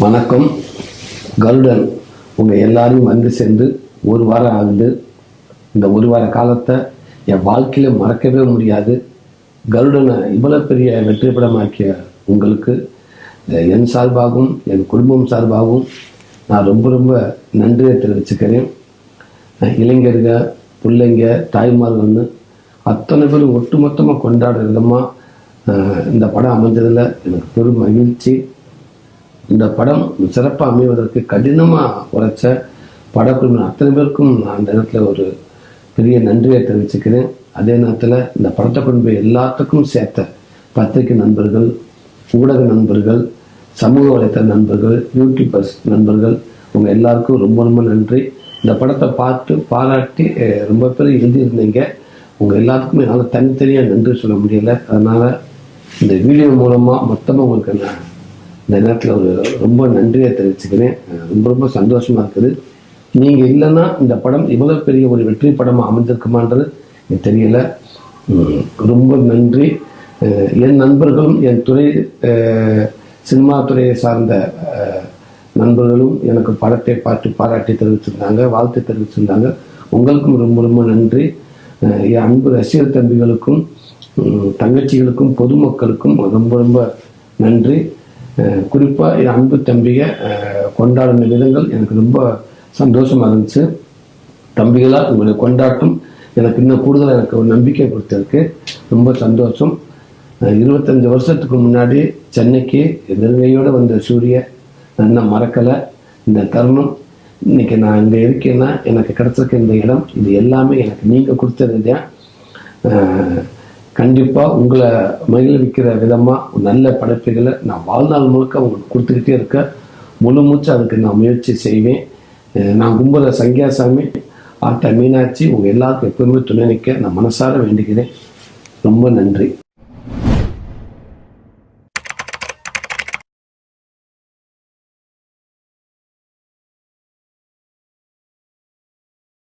வணக்கம். கருடன் உங்கள் எல்லாரையும் வந்து சேர்ந்து ஒரு வாரம் ஆகுது. இந்த ஒரு வார காலத்தை என் வாழ்க்கையில் மறக்கவே முடியாது. கருடனை இவ்வளோ பெரிய வெற்றி படமாக்கிய உங்களுக்கு என் சார்பாகவும் என் குடும்பம் சார்பாகவும் நான் ரொம்ப ரொம்ப நன்றியை தெரிவிச்சுக்கிறேன். இளைஞர்கள், பிள்ளைங்க, தாய்மார்கள்னு அத்தனை பேரும் ஒட்டுமொத்தமாக கொண்டாடுற விதமாக இந்த படம் அமைஞ்சதில் எனக்கு பெரும் மகிழ்ச்சி. இந்த படம் சிறப்பாக அமைவதற்கு கடினமாக உழைச்ச படக்குழு அத்தனை பேருக்கும் நான் அந்த நேரத்தில் ஒரு பெரிய நன்றியை தெரிவிச்சுக்கிறேன். அதே நேரத்தில் இந்த படத்தை கொண்டு போய் எல்லாத்துக்கும் சேர்த்த பத்திரிகை நண்பர்கள், ஊடக நண்பர்கள், சமூக வலைத்தள நண்பர்கள், யூடியூபர்ஸ் நண்பர்கள், உங்கள் எல்லாருக்கும் ரொம்ப ரொம்ப நன்றி. இந்த படத்தை பார்த்து பாராட்டி ரொம்ப பேர் எழுதியிருந்தீங்க. உங்கள் எல்லாத்துக்கும் என்னால் தனித்தனியாக நன்றி சொல்ல முடியலை. அதனால் இந்த வீடியோ மூலமாக மொத்தமாக உங்களுக்கு நான் இந்த நேரத்தில் ஒரு ரொம்ப நன்றியை தெரிவிச்சுக்கிறேன். ரொம்ப ரொம்ப சந்தோஷமாக இருக்குது. நீங்கள் இல்லைன்னா இந்த படம் இவ்வளோ பெரிய ஒரு வெற்றி படமாக அமைந்திருக்குமான்றது எனக்கு தெரியலை. ரொம்ப நன்றி. என் நண்பர்களும் என் துறை சினிமா துறையை சார்ந்த நண்பர்களும் எனக்கு படத்தை பார்த்து பாராட்டி தெரிவிச்சிருந்தாங்க, வாழ்த்து தெரிவிச்சிருந்தாங்க. உங்களுக்கும் ரொம்ப ரொம்ப நன்றி. என் அன்பு ரசிகர் தம்பிகளுக்கும் தங்கச்சிகளுக்கும் பொதுமக்களுக்கும் ரொம்ப ரொம்ப நன்றி. குறிப்பாக என் அன்பு தம்பியை கொண்டாடின விதங்கள் எனக்கு ரொம்ப சந்தோஷமாக இருந்துச்சு. தம்பிகளாக உங்களுடைய கொண்டாட்டம் எனக்கு இன்னும் கூடுதலாக எனக்கு ஒரு நம்பிக்கை கொடுத்துருக்கு. ரொம்ப சந்தோஷம். 25 வருஷத்துக்கு முன்னாடி சென்னைக்கு நெருங்கையோடு வந்த சூரிய நான் மறக்கலை. இந்த தருணம் இன்னைக்கு நான் இங்கே இருக்கேன்னா எனக்கு கிடைச்சிருக்க இந்த இடம், இது எல்லாமே எனக்கு நீங்கள் கொடுத்தது தான். கண்டிப்பாக உங்களை மகிழ்விக்கிற விதமாக நல்ல படைப்புகளை நான் வாழ்நாள் முழுக்க உங்களுக்கு கொடுத்துக்கிட்டே இருக்க முழு மூச்சு அதுக்கு நான் முயற்சி செய்வேன். நான் கும்பல சங்கியாசாமி, ஆட்டா மீனாட்சி உங்கள் எல்லாருக்கும் எப்பவுமே துணை நிற்க நான் மனசார வேண்டிக்கிறேன். ரொம்ப நன்றி.